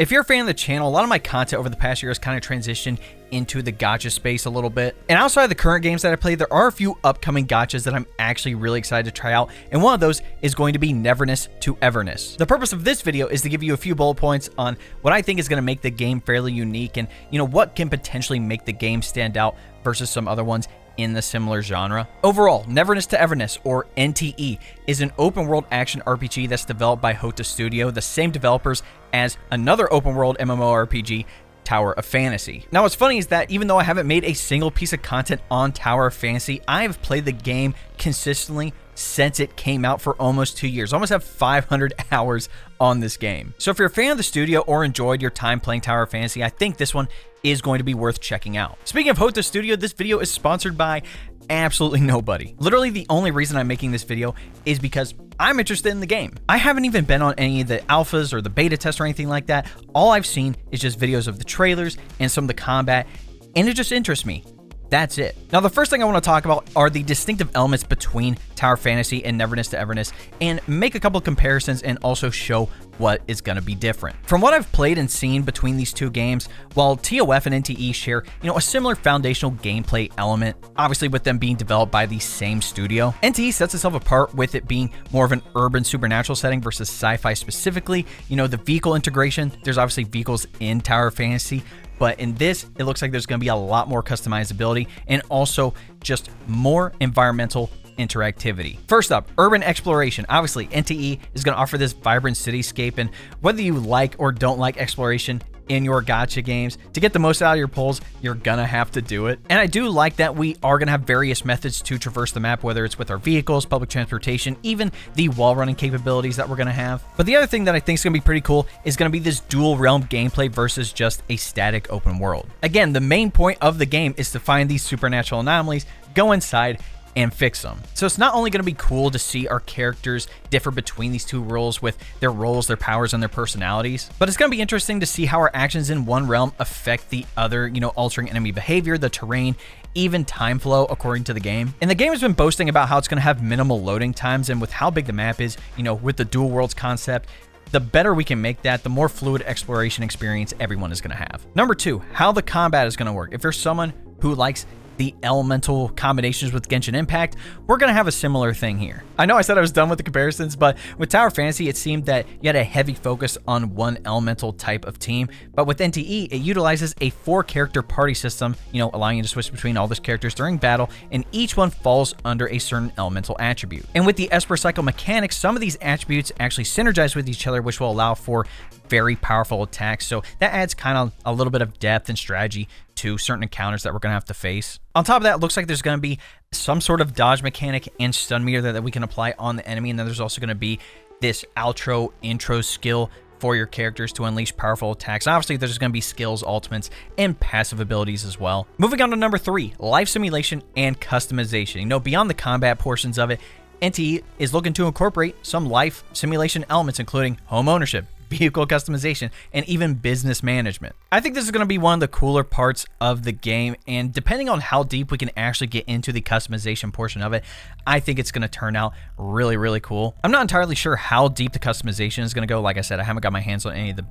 If you're a fan of the channel, a lot of my content over the past year has kind of transitioned into the gacha space a little bit. And outside of the current games that I play, there are a few upcoming gachas that I'm actually really excited to try out. And one of those is going to be Neverness To Everness. The purpose of this video is to give you a few bullet points on what I think is going to make the game fairly unique and, what can potentially make the game stand out versus some other ones in the similar genre. Overall, Neverness To Everness, or NTE, is an open world action RPG that's developed by ToF Studio, the same developers as another open world MMORPG, Tower of Fantasy. Now, what's funny is that even though I haven't made a single piece of content on Tower of Fantasy, I've played the game consistently since it came out for almost 2 years. I almost have 500 hours on this game. So if you're a fan of the studio or enjoyed your time playing Tower of Fantasy, I think this one is going to be worth checking out. Speaking of ToF Studio, this video is sponsored by absolutely nobody. Literally, the only reason I'm making this video is because I'm interested in the game. I haven't even been on any of the alphas or the beta tests or anything like that. All I've seen is just videos of the trailers and some of the combat, and it just interests me. That's it. Now, the first thing I want to talk about are the distinctive elements between Tower of Fantasy and Neverness To Everness, and make a couple of comparisons and also show what is going to be different. From what I've played and seen between these two games, while ToF and NTE share, a similar foundational gameplay element, obviously with them being developed by the same studio, NTE sets itself apart with it being more of an urban supernatural setting versus sci-fi specifically. The vehicle integration, there's obviously vehicles in Tower of Fantasy, but in this, it looks like there's going to be a lot more customizability and also just more environmental interactivity. First up, urban exploration. Obviously, NTE is going to offer this vibrant cityscape, and whether you like or don't like exploration in your gacha games, to get the most out of your pulls, you're gonna have to do it. And I do like that we are gonna have various methods to traverse the map, whether it's with our vehicles, public transportation, even the wall running capabilities that we're gonna have. But the other thing that I think is gonna be pretty cool is gonna be this dual realm gameplay versus just a static open world. Again, the main point of the game is to find these supernatural anomalies, go inside, and fix them. So it's not only going to be cool to see our characters differ between these two roles with their roles, their powers, and their personalities, but it's going to be interesting to see how our actions in one realm affect the other, altering enemy behavior, the terrain, even time flow according to the game. And the game has been boasting about how it's going to have minimal loading times, and with how big the map is, with the dual worlds concept, the better we can make that, the more fluid exploration experience everyone is going to have. Number 2, how the combat is going to work. If you're someone who likes the elemental combinations with Genshin Impact, we're going to have a similar thing here. I know I said I was done with the comparisons, but with Tower of Fantasy, it seemed that you had a heavy focus on one elemental type of team, but with NTE, it utilizes a 4-character party system, allowing you to switch between all those characters during battle, and each one falls under a certain elemental attribute. And with the Esper Cycle mechanics, some of these attributes actually synergize with each other, which will allow for very powerful attacks, so that adds kind of a little bit of depth and strategy to certain encounters that we're going to have to face. On top of that, it looks like there's going to be some sort of dodge mechanic and stun meter that we can apply on the enemy, and then there's also going to be this outro intro skill for your characters to unleash powerful attacks. And obviously, there's going to be skills, ultimates, and passive abilities as well. Moving on to number 3, life simulation and customization. Beyond the combat portions of it, NTE is looking to incorporate some life simulation elements, including home ownership, vehicle customization, and even business management. I think this is going to be one of the cooler parts of the game, and depending on how deep we can actually get into the customization portion of it, I think it's going to turn out really, really cool. I'm not entirely sure how deep the customization is going to go. Like I said, I haven't got my hands on any of the,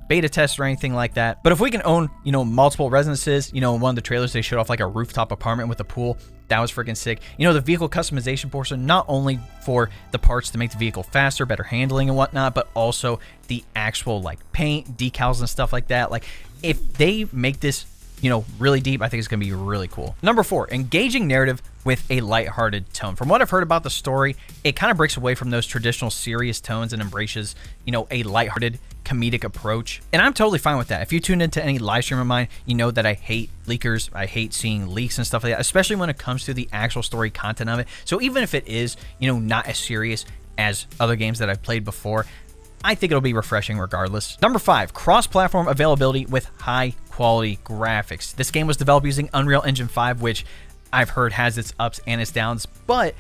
beta tests or anything like that. But if we can own, multiple residences, in one of the trailers, they showed off like a rooftop apartment with a pool. That was freaking sick. The vehicle customization portion, not only for the parts to make the vehicle faster, better handling and whatnot, but also the actual like paint, decals and stuff like that. Like if they make this, really deep, I think it's going to be really cool. Number 4, engaging narrative with a lighthearted tone. From what I've heard about the story, it kind of breaks away from those traditional serious tones and embraces, a lighthearted comedic approach. And I'm totally fine with that. If you tuned into any live stream of mine, you know that I hate leakers. I hate seeing leaks and stuff like that, especially when it comes to the actual story content of it. So even if it is, not as serious as other games that I've played before, I think it'll be refreshing regardless. Number 5, cross-platform availability with high-quality graphics. This game was developed using Unreal Engine 5, which I've heard has its ups and its downs, but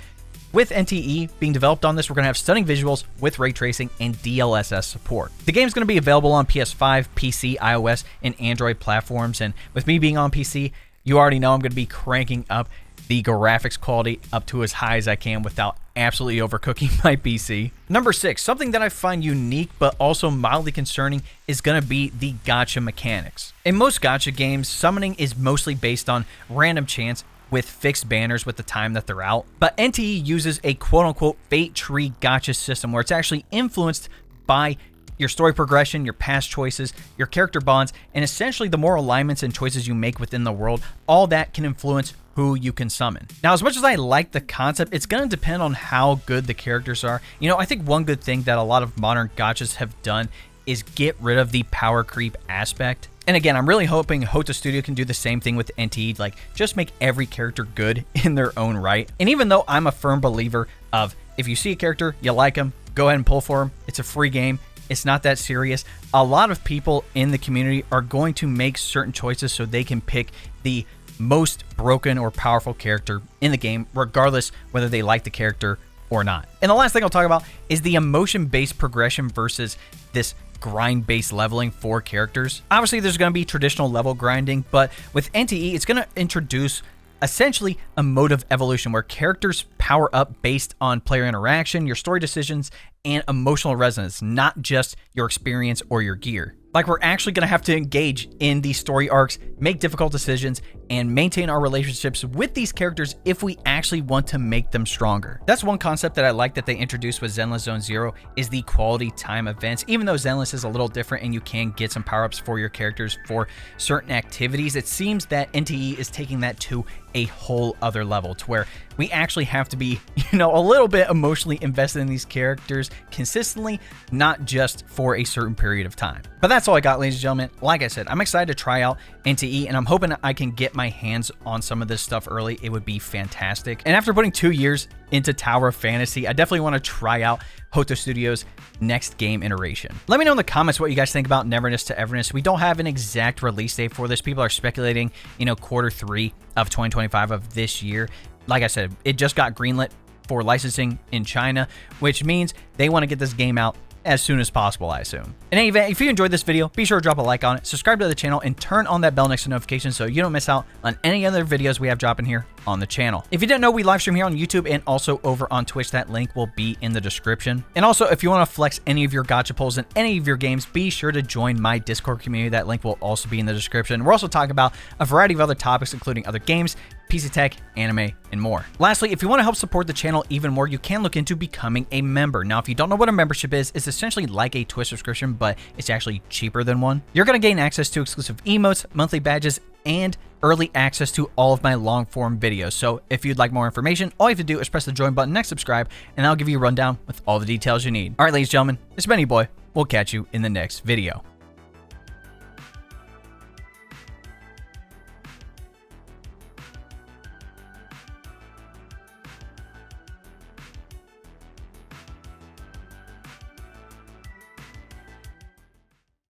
with NTE being developed on this, we're going to have stunning visuals with ray tracing and DLSS support. The game's going to be available on PS5, PC, iOS, and Android platforms, and with me being on PC, you already know I'm going to be cranking up the graphics quality up to as high as I can without absolutely overcooking my PC. Number 6, something that I find unique but also mildly concerning is going to be the gacha mechanics. In most gacha games, summoning is mostly based on random chance with fixed banners with the time that they're out, but NTE uses a quote-unquote fate tree gacha system where it's actually influenced by your story progression, your past choices, your character bonds, and essentially the more alignments and choices you make within the world. All that can influence who you can summon. Now, as much as I like the concept, it's going to depend on how good the characters are. You know, I think one good thing that a lot of modern gachas have done is get rid of the power creep aspect. And again, I'm really hoping Hota Studio can do the same thing with NTE, like just make every character good in their own right. And even though I'm a firm believer of if you see a character, you like him, go ahead and pull for him. It's a free game. It's not that serious. A lot of people in the community are going to make certain choices so they can pick the most broken or powerful character in the game, regardless whether they like the character or not. And the last thing I'll talk about is the emotion-based progression versus this grind-based leveling for characters. Obviously, there's going to be traditional level grinding, but with NTE, it's going to introduce essentially a mode of evolution where characters power up based on player interaction, your story decisions, and emotional resonance, not just your experience or your gear. Like, we're actually going to have to engage in these story arcs, make difficult decisions, and maintain our relationships with these characters if we actually want to make them stronger. That's one concept that I like that they introduced with Zenless Zone Zero is the quality time events. Even though Zenless is a little different and you can get some power-ups for your characters for certain activities, it seems that NTE is taking that to a whole other level to where we actually have to be, you know, a little bit emotionally invested in these characters consistently, not just for a certain period of time. But that's all I got, ladies and gentlemen. Like I said, I'm excited to try out NTE, and I'm hoping I can get my hands on some of this stuff early. It would be fantastic. And after putting 2 years into Tower of Fantasy, I definitely want to try out Hota Studio's next game iteration. Let me know in the comments what you guys think about Neverness to Everness. We don't have an exact release date for this. People are speculating, you know, Q3 of 2025 of this year. Like I said, it just got greenlit for licensing in China, which means they want to get this game out as soon as possible, I assume. In any event, if you enjoyed this video, be sure to drop a like on it, subscribe to the channel, and turn on that bell next to notifications so you don't miss out on any other videos we have dropping here on the channel. If you didn't know, we live stream here on YouTube and also over on Twitch. That link will be in the description. And also, if you want to flex any of your gacha pulls in any of your games, be sure to join my Discord community. That link will also be in the description. We're also talking about a variety of other topics, including other games, PC tech, anime, and more. Lastly, if you want to help support the channel even more, you can look into becoming a member. Now, if you don't know what a membership is, it's essentially like a Twitch subscription, but it's actually cheaper than one. You're going to gain access to exclusive emotes, monthly badges, and early access to all of my long form videos. So if you'd like more information, all you have to do is press the join button next subscribe, and I'll give you a rundown with all the details you need. All right, ladies and gentlemen, it's Benny Boy. We'll catch you in the next video.